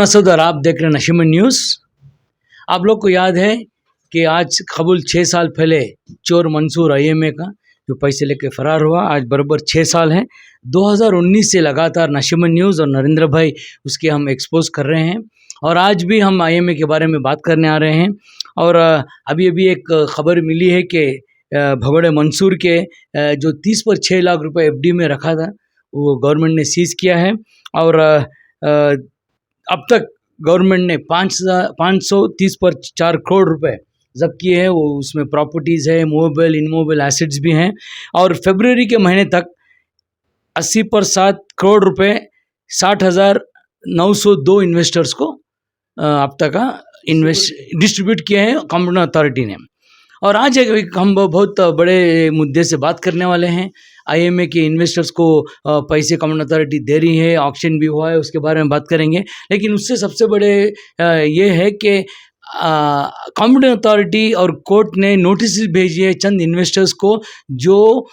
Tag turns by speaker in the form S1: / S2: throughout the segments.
S1: सदर आप देख रहे हैं नशीमन न्यूज़। आप लोग को याद है कि आज कबूल 6 साल पहले चोर मंसूर आईएमए का जो पैसे लेके फरार हुआ, आज बराबर 6 साल हैं। 2019 से लगातार नशीमन न्यूज़ और नरेंद्र भाई उसके हम एक्सपोज कर रहे हैं और आज भी हम आईएमए के बारे में बात करने आ रहे हैं। और अभी अभी एक खबर मिली है कि भगोड़े मंसूर के जो 30 पर 6 लाख रुपए एफडी में रखा था वो गवर्नमेंट ने सीज़ किया है। और अब तक गवर्नमेंट ने 530 पर 4 करोड़ रुपए जब्त किए हैं। वो उसमें प्रॉपर्टीज़ है, मूवेबल इनमूवेबल एसेट्स भी हैं। और फरवरी के महीने तक 80 पर 7 करोड़ रुपए 60,902 इन्वेस्टर्स को अब तक डिस्ट्रीब्यूट किए हैं कॉम्पिटेंट अथॉरिटी ने। और आज हम बहुत बड़े मुद्दे से बात करने वाले हैं। आईएमए के इन्वेस्टर्स को पैसे कॉम्पिटेंट अथॉरिटी दे रही है, ऑक्शन भी हुआ है, उसके बारे में बात करेंगे। लेकिन उससे सबसे बड़े ये है कि कॉम्पिटेंट अथॉरिटी और कोर्ट ने नोटिस भेजी है चंद इन्वेस्टर्स को जो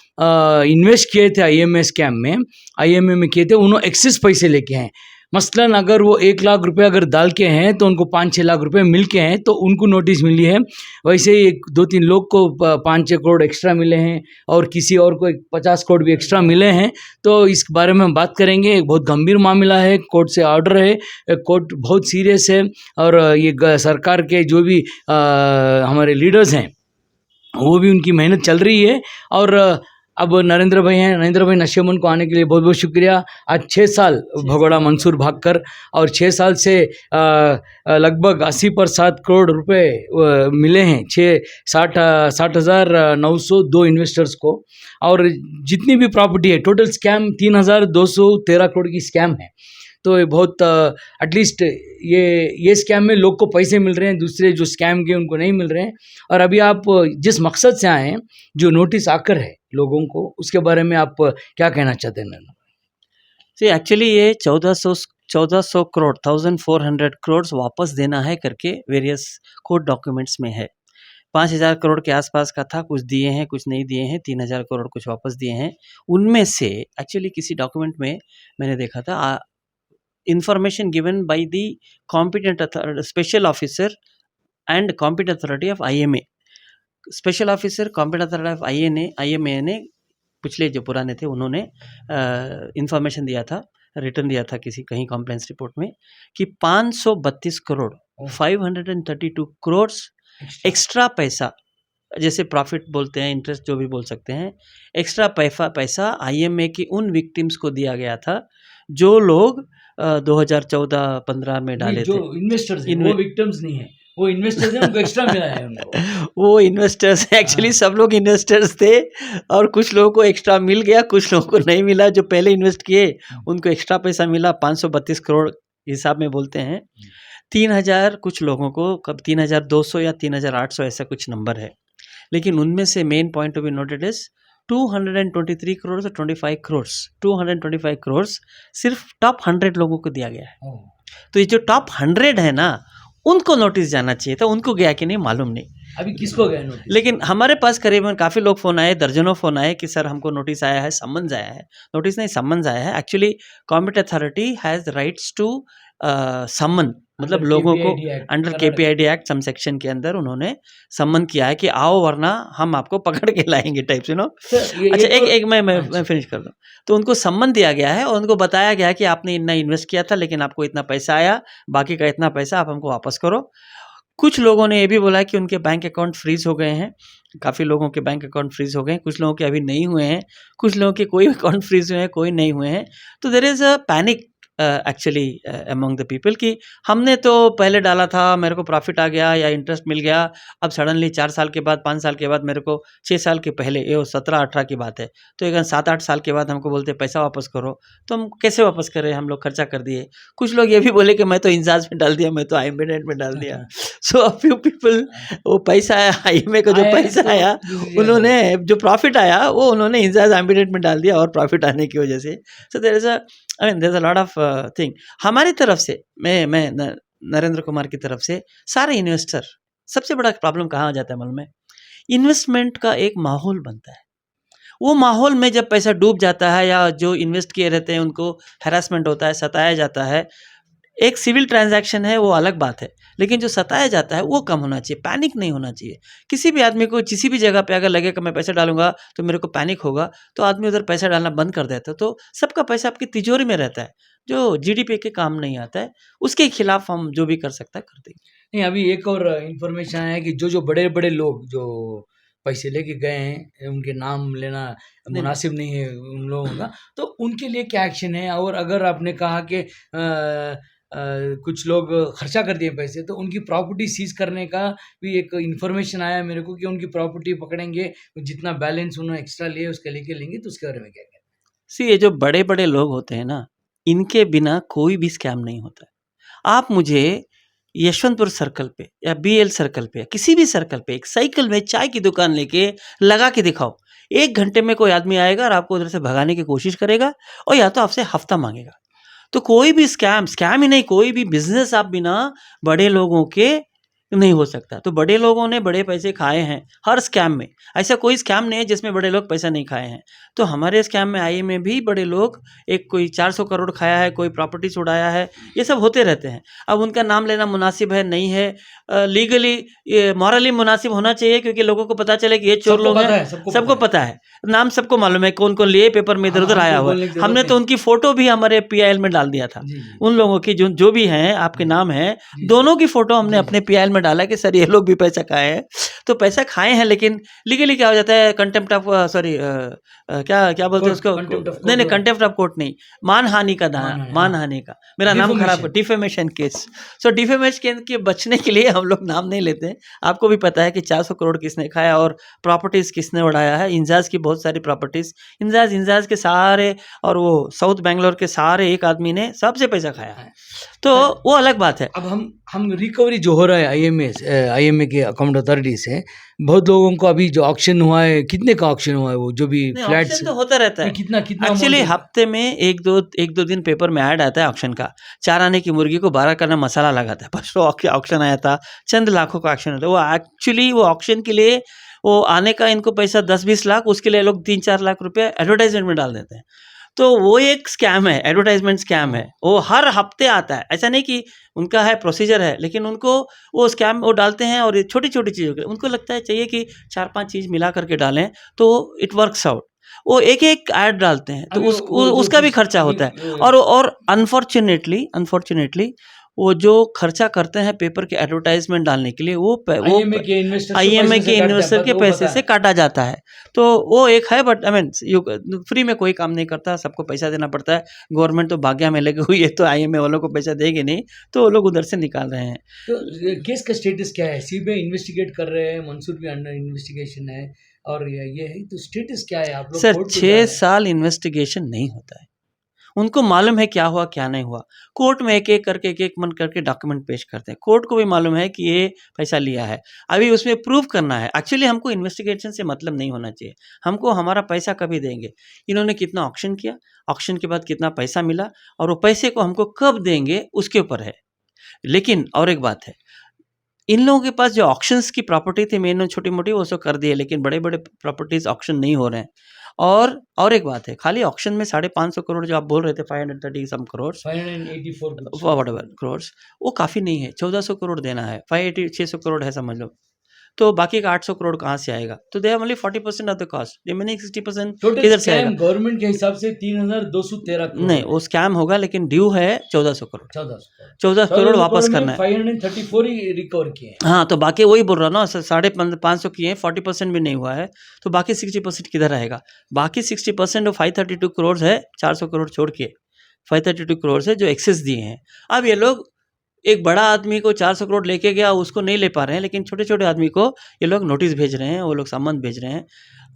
S1: इन्वेस्ट किए थे आईएमए स्कैम में, आईएमए में किए थे, उन्होंने एक्सेस पैसे लेके हैं। मसलन अगर वो 1 लाख रुपए अगर डाल के हैं तो उनको 5-6 लाख रुपए मिल के हैं तो उनको नोटिस मिली है। वैसे ही 2-3 लोग को 5-6 करोड़ एक्स्ट्रा मिले हैं और किसी और को 50 करोड़ भी एक्स्ट्रा मिले हैं। तो इस बारे में हम बात करेंगे। एक बहुत गंभीर मामला है, कोर्ट से ऑर्डर है, कोर्ट बहुत सीरियस है। और ये सरकार के जो भी हमारे लीडर्स हैं वो भी उनकी मेहनत चल रही है। और अब नरेंद्र भाई हैं, नरेंद्र भाई नशीमन को आने के लिए बहुत बहुत शुक्रिया। आज 6 साल भगोड़ा मंसूर भागकर और 6 साल से लगभग 80 पर 7 करोड़ रुपए मिले हैं 60,902 इन्वेस्टर्स को। और जितनी भी प्रॉपर्टी है, टोटल स्कैम 3,213 करोड़ की स्कैम है। तो ये बहुत एटलीस्ट ये स्कैम में लोग को पैसे मिल रहे हैं, दूसरे जो स्कैम के उनको नहीं मिल रहे हैं। और अभी आप जिस मकसद से आए हैं, जो नोटिस आकर है लोगों को, उसके बारे में आप क्या कहना चाहते हैं?
S2: जी एक्चुअली ये 1400 करोड़ 1400 करोड़ वापस देना है करके वेरियस कोर्ट डॉक्यूमेंट्स में है। 5,000 करोड़ के आसपास का था, कुछ दिए हैं कुछ नहीं दिए हैं, 3,000 करोड़ कुछ वापस दिए हैं। उनमें से एक्चुअली किसी डॉक्यूमेंट में मैंने देखा था information given by the competent special officer and competent authority of IMA. Special officer competent authority of IMA ने पिछले जो पुराने थे उन्होंने इंफॉर्मेशन दिया था, रिटर्न दिया था किसी कहीं कंप्लेंट्स रिपोर्ट में कि 532 करोड़ 532 करोड़ एक्स्ट्रा पैसा, जैसे प्रॉफिट बोलते हैं, इंटरेस्ट जो भी बोल सकते हैं, एक्स्ट्रा पैसा IMA की उन विक्टिम्स को दिया गया था जो लोग 2014-15 में डाले थे।
S1: जो इन्वेस्टर्स हैं, वो विक्टिम्स नहीं है, वो इन्वेस्टर्स हैं, उनको एक्स्ट्रा मिला है उनको।
S2: वो इन्वेस्टर्स एक्चुअली सब लोग इन्वेस्टर्स थे और कुछ लोगों को एक्स्ट्रा मिल गया, कुछ लोगों को नहीं मिला। जो पहले इन्वेस्ट किए उनको एक्स्ट्रा पैसा मिला, 532 करोड़ हिसाब में बोलते हैं। 3,000 कुछ लोगों को, कब 3,200 या 3,800 ऐसा कुछ नंबर है। लेकिन उनमें से main point to be noted is 223 crore से 25 करोड़ 225 करोड़ सिर्फ टॉप 100 लोगों को दिया गया है। तो ये जो टॉप 100 है ना, उनको नोटिस जाना चाहिए था, उनको गया कि नहीं मालूम नहीं।
S1: अभी किसको गया नोटिस?
S2: लेकिन हमारे पास करीबन काफ़ी लोग फ़ोन आए, दर्जनों फ़ोन आए कि सर हमको नोटिस आया है, समन्स आया है। नोटिस नहीं, समन्स आया है। Actually competent authority has rights to summon, मतलब लोगों को under KPID act some section के अंदर उन्होंने सम्मन किया है कि आओ वरना हम आपको पकड़ के लाएंगे टाइप से, नो। अच्छा, एक मैं फिनिश कर दूं। तो उनको सम्मन दिया गया है और उनको बताया गया है कि आपने इतना इन्वेस्ट किया था लेकिन आपको इतना पैसा आया, बाकी का इतना पैसा आप हमको वापस करो। कुछ लोगों ने ये भी बोला कि उनके बैंक अकाउंट फ्रीज हो गए हैं, काफ़ी लोगों के बैंक अकाउंट फ्रीज हो गए हैं, कुछ लोगों के अभी नहीं हुए हैं, कुछ लोगों के कोई अकाउंट फ्रीज हुए हैं, कोई नहीं हुए हैं। तो there is a panic actually among the people कि हमने तो पहले डाला था, मेरे को प्रॉफिट आ गया या इंटरेस्ट मिल गया, अब सडनली 4 साल के बाद 5 साल के बाद मेरे को 6 साल के पहले, ये 17-18 की बात है, तो अगर 7-8 साल के बाद हमको बोलते पैसा वापस करो, तो हम कैसे वापस करें? हम लोग खर्चा कर दिए। कुछ लोग ये भी बोले कि मैं तो इंजाज में डाल दिया, मैं तो आईएमए में डाल दिया। सो अ फ्यू पीपल, वो पैसा आया आईएमए को, जो पैसा आया उन्होंने, जो प्रॉफिट आया वो उन्होंने इंजाज आईएमए में डाल दिया और प्रॉफिट आने की वजह से। So there is a lot of thing. हमारी तरफ से, मैं नरेंद्र कुमार की तरफ से सारे इन्वेस्टर, सबसे बड़ा प्रॉब्लम कहाँ आ जाता है मालूम है? इन्वेस्टमेंट का एक माहौल बनता है। वो माहौल में जब पैसा डूब जाता है या जो इन्वेस्ट किए रहते हैं उनको हैरेसमेंट होता है, सताया जाता है, एक सिविल ट्रांजैक्शन है वो अलग बात है, लेकिन जो सताया जाता है वो कम होना चाहिए, पैनिक नहीं होना चाहिए। किसी भी आदमी को किसी भी जगह पे अगर लगे कि मैं पैसे डालूंगा तो मेरे को पैनिक होगा, तो आदमी उधर पैसा डालना बंद कर देता है। तो सबका पैसा आपकी तिजोरी में रहता है, जो जीडीपी के काम नहीं आता है, उसके खिलाफ हम जो भी कर सकता है कर देंगे।
S1: नहीं, अभी एक और इन्फॉर्मेशन आया है कि जो बड़े-बड़े लोग जो पैसे लेके गए हैं, उनके नाम लेना
S2: नहीं,
S1: मुनासिब नहीं है उन लोगों का, तो उनके लिए क्या एक्शन है? और अगर आपने कहा कि कुछ लोग खर्चा कर दिए पैसे, तो उनकी प्रॉपर्टी सीज़ करने का भी एक इन्फॉर्मेशन आया मेरे को कि उनकी प्रॉपर्टी पकड़ेंगे, जितना बैलेंस उन्होंने एक्स्ट्रा लिए उसके लेके लेंगे, तो उसके बारे में क्या कहते
S2: सी ये जो बड़े-बड़े लोग होते हैं ना, इनके बिना कोई भी स्कैम नहीं होता है। आप मुझे यशवंतपुर सर्कल पे या बीएल सर्कल पे या किसी भी सर्कल पे एक साइकिल में चाय की दुकान लेके लगा के दिखाओ। 1 घंटे में कोई आदमी आएगा और आपको उधर से भगाने की कोशिश करेगा और या तो आपसे हफ्ता माँगेगा। तो कोई भी स्कैम ही नहीं, कोई भी बिज़नेस आप बिना बड़े लोगों के नहीं हो सकता। तो बड़े लोगों ने बड़े पैसे खाए हैं हर स्कैम में। ऐसा कोई स्कैम नहीं है जिसमें बड़े लोग पैसा नहीं खाए हैं। तो हमारे स्कैम में आईए में भी बड़े लोग एक कोई 400 करोड़ खाया है, कोई प्रॉपर्टीज़ उड़ाया है, ये सब होते रहते हैं। अब उनका नाम लेना मुनासिब है, नहीं है, लीगली ये मॉरली मुनासिब होना चाहिए क्योंकि लोगों को पता चले कि ये चोर
S1: सबको
S2: लोग
S1: पता
S2: हैं,
S1: है, सबको
S2: सबको
S1: पता
S2: पता है। नाम सबको मालूम है कौन-कौन लिए पेपर में
S1: है।
S2: इधर-उधर आया
S1: हमको
S2: हुआ है।
S1: बोलने की ज़रूरत
S2: हमने तो
S1: नहीं।
S2: उनकी फ़ोटो भी हमारे पीआईएल में डाल दिया था।
S1: जी, जी।
S2: उन लोगों की जो भी हैं आपके
S1: जी,
S2: नाम है,
S1: जी,
S2: दोनों की फ़ोटो हमने
S1: जी,
S2: अपने
S1: जी।
S2: पीआईएल में डाला कि सर ये लोग भी पैसा खाए हैं। तो पैसा खाए हैं लेकिन लीगली क्या हो जाता है कंटेम्प्ट ऑफ सॉरी क्या बोलते हैं
S1: कोर्ट,
S2: उसको
S1: कंटेम्प्ट ऑफ
S2: नहीं
S1: कोर्ट।
S2: कंटेम्प्ट ऑफ कोर्ट नहीं, मानहानि का
S1: हाँ,
S2: मानहानि का मेरा नाम खराब
S1: deformation.
S2: Defamation case. So defamation के बचने के लिए हम लोग नाम नहीं लेते हैं। आपको भी पता है कि 400 करोड़ किसने खाया और प्रॉपर्टीज़ किसने उड़ाया है। इंजाज की बहुत सारी प्रॉपर्टीज़ इंजाज के सारे और वो साउथ बैंगलोर के सारे एक आदमी ने सबसे पैसा खाया है। तो वो अलग बात है।
S1: अब हम रिकवरी जो हो रहा है आईएमए के अकाउंट अथॉरिटी से, बहुत लोगों को अभी जो ऑक्शन हुआ है, कितने का ऑक्शन हुआ है वो जो भी
S2: नहीं,
S1: फ्लैट्स
S2: ऑक्शन तो होता रहता है।
S1: कितना कितना
S2: एक्चुअली
S1: अमाउंट
S2: हफ्ते में 1-2 दिन पेपर में ऐड आता है ऑक्शन का। 4 आने की मुर्गी को 12 करना मसाला लगाता है। परसों ऑक्शन आया था, चंद लाखों का ऑक्शन होता है। वो एक्चुअली वो ऑक्शन के लिए वो आने का इनको पैसा 10-20 लाख, उसके लिए लोग 3-4 लाख रुपए एडवर्टाइज़मेंट में डाल देते हैं। तो वो एक स्कैम है, एडवर्टाइज़मेंट स्कैम है। वो हर हफ्ते आता है। ऐसा नहीं कि उनका है प्रोसीजर है, लेकिन उनको वो स्कैम वो डालते हैं और ये छोटी-छोटी चीज़ों के उनको लगता है चाहिए कि 4-5 चीज़ मिला करके डालें, तो इट वर्क्स आउट। वो एक-एक ऐड डालते हैं, तो
S1: अभी वो जो
S2: उसका भी खर्चा
S1: अभी
S2: होता है। और अनफॉर्च्यूनेटली वो जो खर्चा करते हैं पेपर के एडवर्टाइज़मेंट डालने के लिए,
S1: आईएमए के इन्वेस्टर
S2: आईएमए के इन्वेस्टर के पैसे
S1: पैसे
S2: से काटा जाता है। तो वो एक है, बट आई मीन फ्री में कोई काम नहीं करता, सबको पैसा देना पड़ता है। गवर्नमेंट तो भाग्य में लगी हुई है, तो आईएमए वालों को पैसा देगी नहीं, तो वो लोग उधर से निकाल रहे हैं।
S1: तो केस का स्टेटस क्या है? सीबीआई इन्वेस्टिगेट कर रहे हैं, मंसूर भी अंडर इन्वेस्टिगेशन है, और ये है, तो स्टेटस क्या है? आप लोग
S2: सर
S1: कोर्ट को जा
S2: 6
S1: रहे हैं।
S2: साल इन्वेस्टिगेशन नहीं होता है। उनको मालूम है क्या हुआ, क्या नहीं हुआ। कोर्ट में एक-एक करके, एक-एक मन करके डॉक्यूमेंट पेश करते हैं। कोर्ट को भी मालूम है कि ये पैसा लिया है। अभी उसमें प्रूव करना है। एक्चुअली हमको इन्वेस्टिगेशन से मतलब नहीं होना चाहिए। हमको हमारा पैसा कभी देंगे, इन्होंने कितना ऑक्शन किया, ऑक्शन के बाद कितना पैसा मिला और वो पैसे को हमको कब देंगे, उसके ऊपर है। लेकिन और एक बात है, इन लोगों के पास जो ऑक्शंस की प्रॉपर्टी थी मेन और छोटी-मोटी, वो सब कर दिए, लेकिन बड़े-बड़े प्रॉपर्टीज़ ऑक्शन नहीं हो रहे हैं। और एक बात है, खाली ऑक्शन में 550 करोड़ जो आप बोल रहे थे, 530 सम करोड़
S1: 584 कुछ।
S2: व्हाटएवर करोड़्स, वो काफ़ी नहीं है। 1400 करोड़ देना है, 580 600 करोड़ है समझ लो। तो बाकी का 800 करोड़ कहाँ से आएगा? तो they have only 40% of the cost, remaining 60%
S1: total
S2: किधर से आएगा?
S1: स्कैम गवर्नमेंट के हिसाब से 3213 करोड़
S2: नहीं, वो स्कैम होगा, लेकिन ड्यू है 1400 करोड़।
S1: 1400
S2: 14 करोड़ वापस करना है।
S1: 534 ही रिकवर किए हैं।
S2: हाँ, तो बाकी वही बोल रहा हूँ ना, 550 किए हैं, 40% भी नहीं हुआ है, तो बाकी 60% किधर रहेगा? बाकी 60% वो 532 करोड़ है, 400 करोड़ छोड़ के 532 करोड़ है जो एक्सेस दिए हैं। अब ये लोग एक बड़ा आदमी को 400 करोड़ लेके गया, उसको नहीं ले पा रहे हैं, लेकिन छोटे-छोटे आदमी को ये लोग नोटिस भेज रहे हैं, वो लोग समन भेज रहे हैं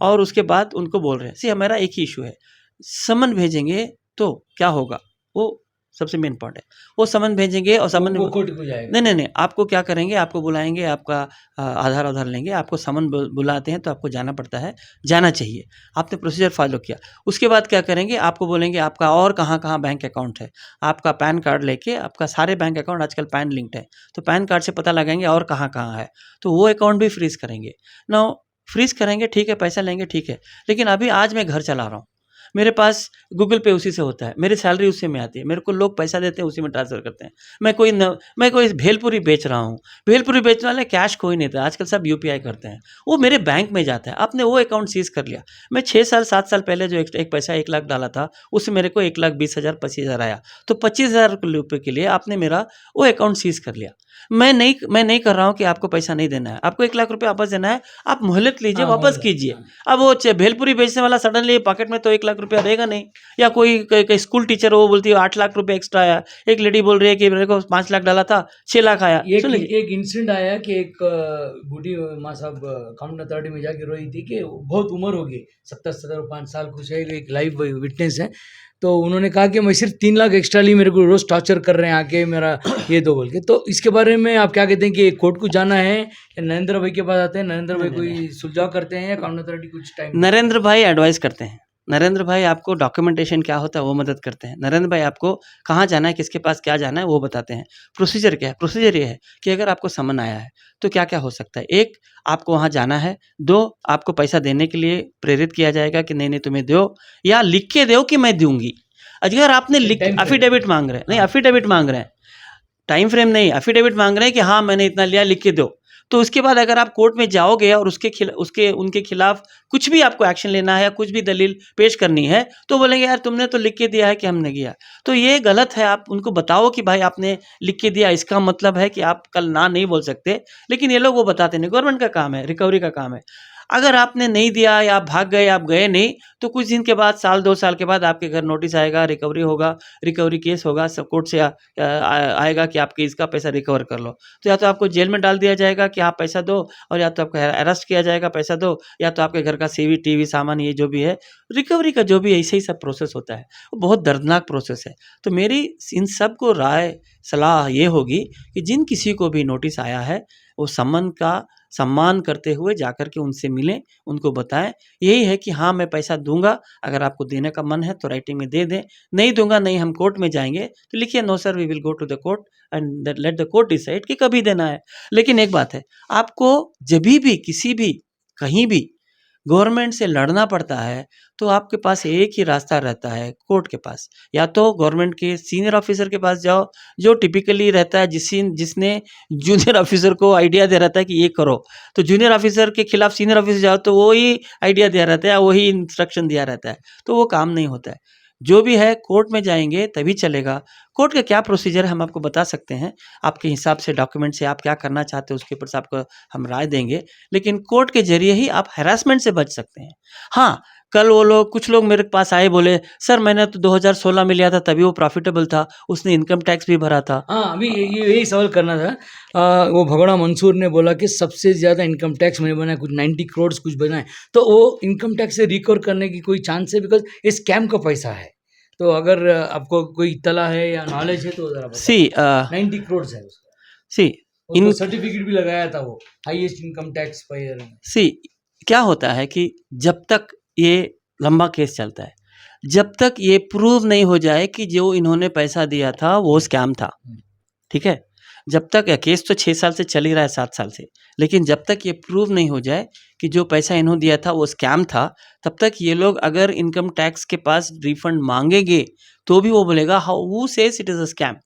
S2: और उसके बाद उनको बोल रहे हैं। सी हमारा एक ही इश्यू है, समन भेजेंगे तो क्या होगा? वो सबसे मेन पॉइंट है। वो समन भेजेंगे और समन
S1: वो कोर्ट को जाएगा।
S2: नहीं, आपको क्या करेंगे, आपको बुलाएँगे, आपका आधार-वाधार लेंगे, आपको समन बुलाते हैं तो आपको जाना पड़ता है, जाना चाहिए। आपने प्रोसीजर फ़ॉलो किया। उसके बाद क्या करेंगे, आपको बोलेंगे आपका और कहाँ-कहाँ बैंक अकाउंट है। आपका पैन कार्ड लेके, आपका सारे बैंक अकाउंट आजकल पैन लिंक्ड है, तो पैन कार्ड से पता लगाएँगे और कहाँ-कहाँ है, तो वो अकाउंट भी फ्रीज़ करेंगे। नाउ फ्रीज़ करेंगे, ठीक है, पैसा लेंगे, ठीक है, लेकिन अभी आज मैं घर चला रहा हूँ। मेरे पास गूगल पे उसी से होता है, मेरी सैलरी उसी में आती है, मेरे को लोग पैसा देते हैं उसी में ट्रांसफ़र करते हैं। मैं कोई भेलपूरी बेच रहा हूँ, भेलपूरी बेचने वाले कैश कोई नहीं था, आजकल सब यूपीआई करते हैं, वो मेरे बैंक में जाता है, आपने वो अकाउंट सीज़ कर लिया। मैं 6 साल 7 साल पहले जो एक पैसा 1 लाख डाला था, उससे मेरे को 1,20,000 25,000 आया, तो 25,000 रुपये के लिए आपने मेरा वो अकाउंट सीज़ कर लिया। मैं नहीं कर रहा हूँ कि आपको पैसा नहीं देना है, आपको 1 लाख रुपये वापस देना है, आप मोहलत लीजिए,
S1: हाँ,
S2: वापस
S1: मोहलत,
S2: कीजिए।
S1: हाँ।
S2: अब वो भेलपूरी बेचने वाला सडनली पॉकेट में तो 1 लाख रुपया रहेगा नहीं, या कोई स्कूल टीचर वो बोलती है 8 लाख रुपए एक्स्ट्रा आया, एक लेडी बोल रही है कि मेरे को 5 लाख डाला था 6 लाख आया।
S1: एक
S2: सुन लीजिए,
S1: एक इंसिडेंट आया कि एक बूढ़ी माँ साहब काउंटर अथॉरिटी में जाके रोई थी कि बहुत उम्र हो गई, 70-75 साल कुछ है, एक लाइव विटनेस है। तो उन्होंने कहा कि मैं सिर्फ 3 लाख एक्स्ट्रा ली, मेरे को रोज टॉर्चर कर रहे हैं आके मेरा ये दो बोल के। तो इसके बारे में आप क्या कहते हैं कि कोर्ट को जाना है या नरेंद्र भाई के पास आते हैं, नरेंद्र भाई कोई सुलझाव करते हैं या काउंटर अथॉरिटी कुछ टाइम?
S2: नरेंद्र भाई एडवाइस करते हैं, नरेंद्र भाई आपको डॉक्यूमेंटेशन क्या होता है वो मदद करते हैं, नरेंद्र भाई आपको कहाँ जाना है, किसके पास क्या जाना है वो बताते हैं। प्रोसीजर क्या है? प्रोसीजर ये है कि अगर आपको समन आया है तो क्या क्या हो सकता है। एक, आपको वहाँ जाना है। दो, आपको पैसा देने के लिए प्रेरित किया जाएगा कि नहीं नहीं तुम्हें दो, या लिख के दो कि मैं दूंगी। अगर आपने लिख एफिडेविट मांग रहे हैं, नहीं एफिडेविट मांग रहे हैं, टाइम फ्रेम नहीं, एफिडेविट मांग रहे हैं कि हाँ मैंने इतना लिया, लिख के दो। तो उसके बाद अगर आप कोर्ट में जाओगे और उनके खिलाफ कुछ भी आपको एक्शन लेना है या कुछ भी दलील पेश करनी है, तो बोलेंगे यार तुमने तो लिख के दिया है कि हमने किया। तो ये गलत है, आप उनको बताओ कि भाई आपने लिख के दिया, इसका मतलब है कि आप कल ना नहीं बोल सकते। लेकिन ये लोग वो बताते नहीं, गवर्नमेंट का काम है, रिकवरी का काम है। अगर आपने नहीं दिया या आप भाग गए, आप गए नहीं, तो कुछ दिन के बाद, साल 2 साल के बाद आपके घर नोटिस आएगा, रिकवरी होगा, रिकवरी केस होगा, सब कोर्ट से आएगा कि आपके इसका पैसा रिकवर कर लो। तो या तो आपको जेल में डाल दिया जाएगा कि आप पैसा दो, और या तो आपको अरेस्ट किया जाएगा पैसा दो, या तो आपके घर का सीवी टीवी सामान ये जो भी है, रिकवरी का जो भी ऐसे ही सब प्रोसेस होता है, वो बहुत दर्दनाक प्रोसेस है। तो मेरी इन सब को राय सलाह ये होगी कि जिन किसी को भी नोटिस आया है, वो सम्मन का सम्मान करते हुए जाकर के उनसे मिलें, उनको बताएं। यही है कि हाँ मैं पैसा दूंगा, अगर आपको देने का मन है तो राइटिंग में दे दें, नहीं दूंगा, नहीं हम कोर्ट में जाएंगे, तो लिखिए no sir we will go to the court and let the court decide कि कभी देना है। लेकिन एक बात है, आपको जब भी किसी भी कहीं भी गवर्नमेंट से लड़ना पड़ता है, तो आपके पास एक ही रास्ता रहता है, कोर्ट के पास। या तो गवर्नमेंट के सीनियर ऑफिसर के पास जाओ, जो टिपिकली रहता है, जिसने जूनियर ऑफिसर को आइडिया दे रहता है कि ये करो। तो जूनियर ऑफिसर के खिलाफ सीनियर ऑफिसर जाओ तो वो ही आइडिया दिया रहता है, वही इंस्ट्रक्शन दिया रहता है, तो वो काम नहीं होता है। जो भी है कोर्ट में जाएंगे तभी चलेगा। कोर्ट का क्या प्रोसीजर है हम आपको बता सकते हैं, आपके हिसाब से डॉक्यूमेंट से आप क्या करना चाहते हो उसके ऊपर से आपको हम राय देंगे। लेकिन कोर्ट के जरिए ही आप हैरेसमेंट से बच सकते हैं। हाँ, कल वो लोग, कुछ लोग मेरे पास आए, बोले सर मैंने तो 2016 में लिया था तभी वो प्रॉफिटेबल था, उसने इनकम टैक्स भी भरा था।
S1: हाँ, अभी यही सवाल करना था। वो भगोड़ा मंसूर ने बोला कि सबसे ज़्यादा इनकम टैक्स मैंने बनाया, कुछ 90 करोड़ कुछ बनाए। तो वो इनकम टैक्स से रिकवर करने की कोई चांस है? बिकॉज़ ये स्कैम का पैसा है। तो अगर आपको कोई इत्तला है या नॉलेज है तो ज़रा बताइए। 90 करोड़ है उसका। वो तो सर्टिफिकेट भी लगाया था वो, हाईएस्ट इनकम टैक्स पेयर।
S2: क्या होता है कि जब तक ये लंबा केस चलता है, जब तक ये प्रूव नहीं हो जाए कि जो इन्होंने पैसा दिया था वो स्कैम था, ठीक है? जब तक केस तो 6 साल से चल ही रहा है, 7 साल से, लेकिन जब तक ये प्रूव नहीं हो जाए कि जो पैसा इन्होंने दिया था वो स्कैम था, तब तक ये लोग अगर इनकम टैक्स के पास रिफंड मांगेंगे तो भी वो बोलेगा how who says it is a scam.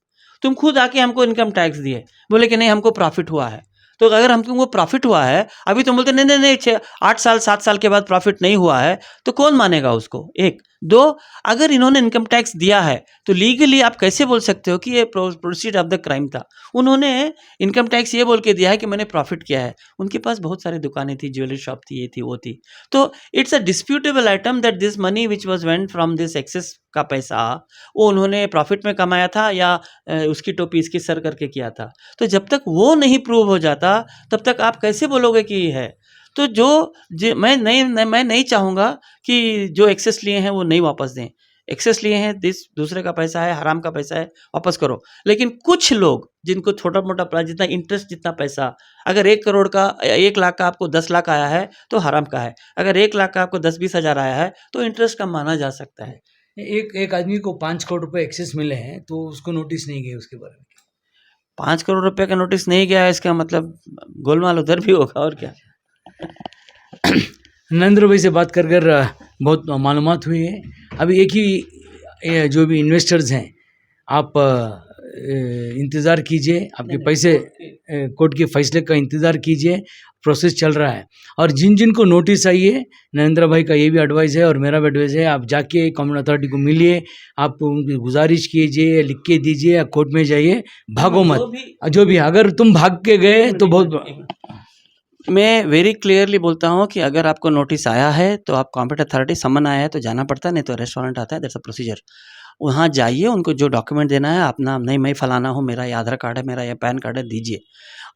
S2: तुम खुद आके हमको इनकम टैक्स दिए, बोले कि नहीं हमको प्रॉफिट हुआ है। तो अगर हमको प्रॉफिट हुआ है, अभी तुम बोलते नहीं नहीं नहीं 8 साल 7 साल के बाद प्रॉफिट नहीं हुआ है, तो कौन मानेगा उसको? एक। दो, अगर इन्होंने इनकम टैक्स दिया है तो लीगली आप कैसे बोल सकते हो कि ये प्रोसीड ऑफ द क्राइम था? उन्होंने इनकम टैक्स ये बोल के दिया है कि मैंने प्रॉफिट किया है, उनके पास बहुत सारी दुकानें थी, ज्वेलरी शॉप थी, ये थी वो थी। तो it's a disputable item that this money which was went from this excess का पैसा वो उन्होंने प्रॉफिट में कमाया था या उसकी टोपी इसकी सर करके किया था। तो जब तक वो नहीं प्रूव हो जाता तब तक आप कैसे बोलोगे कि ये है? तो मैं नहीं चाहूँगा कि जो एक्सेस लिए हैं वो नहीं वापस दें। एक्सेस लिए हैं, दूसरे का पैसा है, हराम का पैसा है, वापस करो। लेकिन कुछ लोग जिनको छोटा-मोटा जितना इंटरेस्ट जितना पैसा, अगर 1 करोड़ का 1 लाख का आपको 10 लाख आया है तो हराम का है। अगर 1 लाख का आपको 10-20 हज़ार आया है तो इंटरेस्ट का माना जा सकता है।
S1: एक आदमी को 5 करोड़ रुपए एक्सेस मिले हैं तो उसको नोटिस नहीं गए उसके बारे में?
S2: 5 करोड़ रुपए का नोटिस नहीं गया है, इसका मतलब गोलमाल उधर भी होगा और क्या।
S1: नरेंद्र भाई से बात कर बहुत मालूमात हुई है। अभी एक ही जो भी इन्वेस्टर्स हैं, आप इंतज़ार कीजिए, आपके पैसे कोर्ट के फैसले का इंतज़ार कीजिए, प्रोसेस चल रहा है। और जिन जिन को नोटिस आई है, नरेंद्र भाई का ये भी एडवाइस है और मेरा भी एडवाइस है, आप जाके कॉमन अथॉरिटी को मिलिए, आप उनकी गुजारिश कीजिए, लिख के दीजिए, या कोर्ट में जाइए, भागो मत। जो भी अगर तुम भाग के गए तो बहुत
S2: मैं वेरी क्लियरली बोलता हूँ कि अगर आपको नोटिस आया है तो आप कॉम्पिटेंट अथॉरिटी समन आया है तो जाना पड़ता है, नहीं तो अरेस्ट वारंट आता है, दैट्स अ प्रोसीजर। वहाँ जाइए, उनको जो डॉक्यूमेंट देना है अपना, नहीं मैं फलाना हूँ, मेरा ये आधार कार्ड है, मेरा ये पैन कार्ड है, दीजिए।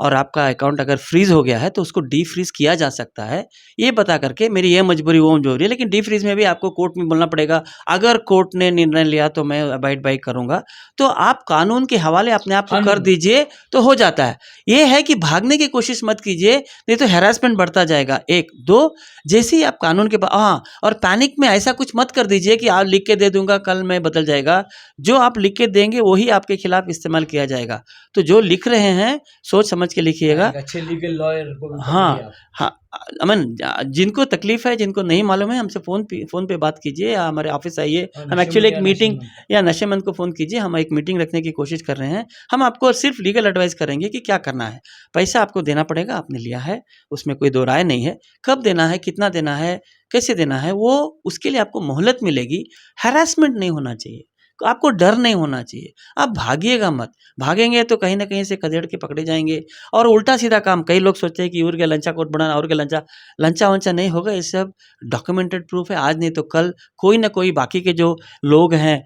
S2: और आपका अकाउंट अगर फ्रीज़ हो गया है तो उसको डी फ्रीज़ किया जा सकता है, ये बता करके मेरी ये मजबूरी वो मजबूरी है। लेकिन डी फ्रीज़ में भी आपको कोर्ट में बोलना पड़ेगा, अगर कोर्ट ने निर्णय लिया तो मैं अबाइड बाई करूँगा। तो आप कानून के हवाले अपने आप को कर दीजिए तो हो जाता है। ये है कि भागने की कोशिश मत कीजिए, नहीं तो हैरेसमेंट बढ़ता जाएगा। 1, 2 जैसे ही आप कानून के हाँ, और पैनिक में ऐसा कुछ मत कर दीजिए कि आप लिख के दे दूंगा कल मैं बदल जाएगा। जो आप लिख के देंगे वही आपके खिलाफ इस्तेमाल किया जाएगा। तो जो लिख रहे हैं सोच समझ के लिखिएगा।
S1: अच्छे लीगल लॉयर को भी
S2: हाँ हाँ, अमन जिनको तकलीफ है, जिनको नहीं मालूम है, हमसे फ़ोन पे बात कीजिए या हमारे ऑफिस आइए। हम एक्चुअली एक मीटिंग या नशेमंद को फ़ोन कीजिए, हम एक मीटिंग रखने की कोशिश कर रहे हैं। हम आपको सिर्फ लीगल एडवाइस करेंगे कि क्या करना है। पैसा आपको देना पड़ेगा, आपने लिया है, उसमें कोई दो राय नहीं है। कब देना है, कितना देना है, कैसे देना है, वो उसके लिए आपको मोहलत मिलेगी। हैरेसमेंट नहीं होना चाहिए, आपको डर नहीं होना चाहिए। आप भागिएगा मत, भागेंगे तो कहीं ना कहीं से खदेड़ के पकड़े जाएंगे। और उल्टा सीधा काम, कई लोग सोचते हैं कि और के लंचा कोट बनाना, और के लंचा वंचा नहीं होगा। ये सब डॉक्यूमेंटेड प्रूफ है। आज नहीं तो कल कोई ना कोई, बाकी के जो लोग हैं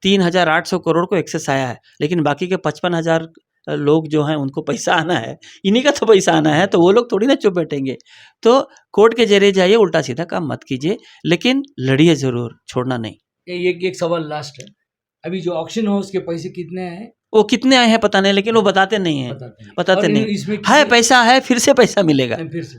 S2: 3,800 करोड़ को एक्सेस आया है, लेकिन बाकी के 55,000 लोग जो हैं उनको पैसा आना है, इन्हीं का तो पैसा आना है, तो वो लोग थोड़ी ना चुप बैठेंगे। तो कोर्ट के जरिए जाइए, उल्टा सीधा काम मत कीजिए, लेकिन लड़िए ज़रूर, छोड़ना नहीं।
S1: एक सवाल लास्ट है, अभी जो ऑक्शन हाउस के पैसे कितने हैं?
S2: वो कितने आए हैं पता नहीं, लेकिन वो बताते नहीं हैं, बताते नहीं।
S1: इसमें
S2: है पैसा है, फिर से पैसा मिलेगा।
S1: फिर से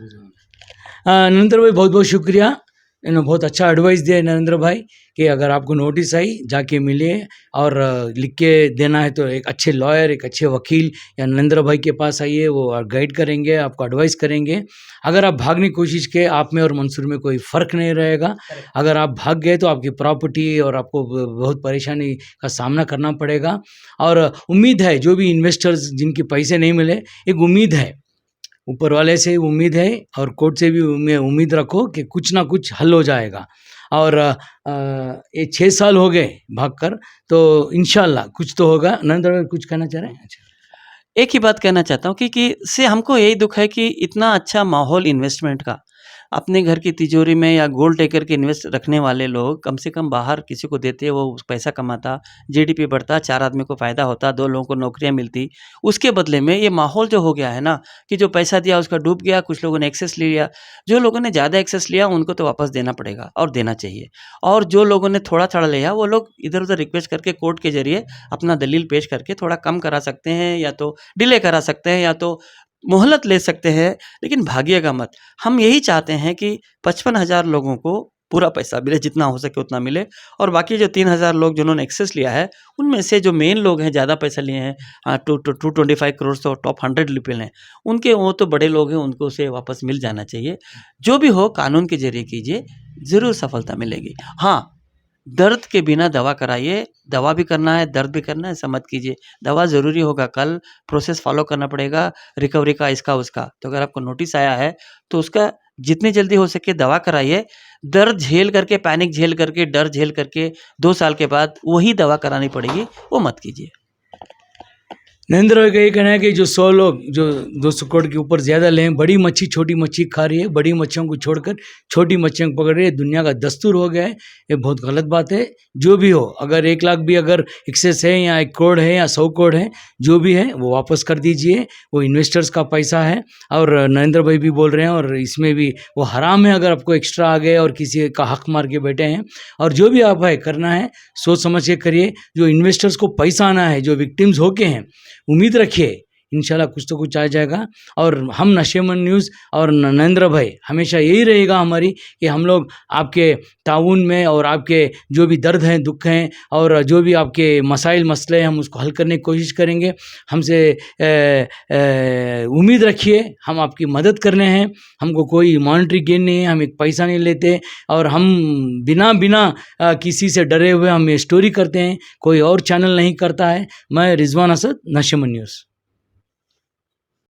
S1: नरेंद्र भाई बहुत बहुत शुक्रिया, इन्होंने बहुत अच्छा एडवाइस दिया है नरेंद्र भाई कि अगर आपको नोटिस आई जाके मिलिए, और लिख के देना है तो एक अच्छे लॉयर, एक अच्छे वकील या नरेंद्र भाई के पास आइए, वो गाइड करेंगे, आपको एडवाइस करेंगे। अगर आप भागने की कोशिश किए, आप में और मंसूर में कोई फ़र्क नहीं रहेगा। अगर आप भाग गए तो आपकी प्रॉपर्टी और आपको बहुत परेशानी का सामना करना पड़ेगा। और उम्मीद है, जो भी इन्वेस्टर्स जिनके पैसे नहीं मिले, एक उम्मीद है, ऊपर वाले से उम्मीद है और कोर्ट से भी उम्मीद रखो कि कुछ ना कुछ हल हो जाएगा। और ये 6 साल हो गए भागकर, तो इंशाल्लाह कुछ तो होगा। नरेंद्र कुछ कहना चाह रहे हैं? अच्छा,
S2: एक ही बात कहना चाहता हूँ कि से हमको यही दुख है कि इतना अच्छा माहौल इन्वेस्टमेंट का, अपने घर की तिजोरी में या गोल्ड टेकर के इन्वेस्ट रखने वाले लोग कम से कम बाहर किसी को देते, वो पैसा कमाता, जीडीपी बढ़ता, 4 आदमी को फ़ायदा होता, 2 लोगों को नौकरियां मिलती। उसके बदले में ये माहौल जो हो गया है ना, कि जो पैसा दिया उसका डूब गया, कुछ लोगों ने एक्सेस लिया। जो लोगों ने ज़्यादा एक्सेस लिया उनको तो वापस देना पड़ेगा और देना चाहिए। और जो लोगों ने थोड़ा-थोड़ा लिया, वो लोग इधर-उधर रिक्वेस्ट करके कोर्ट के ज़रिए अपना दलील पेश करके थोड़ा कम करा सकते हैं, या तो डिले करा सकते हैं, या तो मोहलत ले सकते हैं, लेकिन भागिएगा मत। हम यही चाहते हैं कि 55,000 लोगों को पूरा पैसा मिले, जितना हो सके उतना मिले। और बाकी जो 3,000 लोग जिन्होंने एक्सेस लिया है, उनमें से जो मेन लोग हैं, ज़्यादा पैसा लिए हैं, 225 करोड़ तो टॉप 100 पीपल हैं, उनके, वो तो बड़े लोग हैं, उनको उसे वापस मिल जाना चाहिए। जो भी हो कानून के जरिए कीजिए, ज़रूर सफलता मिलेगी। हाँ, दर्द के बिना दवा कराइए, दवा भी करना है, दर्द भी करना है, ऐसा मत कीजिए। दवा ज़रूरी होगा, कल प्रोसेस फॉलो करना पड़ेगा, रिकवरी का, इसका उसका। तो अगर आपको नोटिस आया है तो उसका जितनी जल्दी हो सके दवा कराइए। दर्द झेल करके, पैनिक झेल करके, डर झेल करके 2 साल के बाद वही दवा करानी पड़ेगी, वो मत कीजिए।
S1: नरेंद्र भाई का ये कहना है कि जो 100 लोग जो 200 करोड़ के ऊपर ज़्यादा लें, बड़ी मच्छी छोटी मच्छी खा रही है, बड़ी मच्छियों को छोड़कर छोटी मच्छियों को पकड़ रही है, दुनिया का दस्तूर हो गया है। ये बहुत गलत बात है। जो भी हो, अगर 1 लाख भी अगर एक्सेस है, या 1 करोड़ है, या 100 करोड़ है, जो भी है वो वापस कर दीजिए। वो इन्वेस्टर्स का पैसा है। और नरेंद्र भाई भी बोल रहे हैं, और इसमें भी वो हराम है अगर आपको एक्स्ट्रा आ गए और किसी का हक मार के बैठे हैं। और जो भी आप है करना है, सोच समझ के करिए। जो इन्वेस्टर्स को पैसा आना है, जो विक्टिम्स होके हैं, उम्मीद रखिए इंशाल्लाह कुछ तो कुछ आ जाएगा। और हम नशेमंद न्यूज़ और नरेंद्र भाई हमेशा यही रहेगा हमारी कि हम लोग आपके ताउन में और आपके जो भी दर्द हैं, दुख हैं और जो भी आपके मसाइल मसले हैं, हम उसको हल करने की कोशिश करेंगे। हमसे उम्मीद रखिए, हम आपकी मदद करने हैं। हमको कोई मॉनेटरी गेन नहीं है, हम एक पैसा नहीं लेते और हम बिना किसी से डरे हुए हम ये स्टोरी करते हैं, कोई और चैनल नहीं करता है। मैं रिजवान असद, नशेमंद न्यूज़।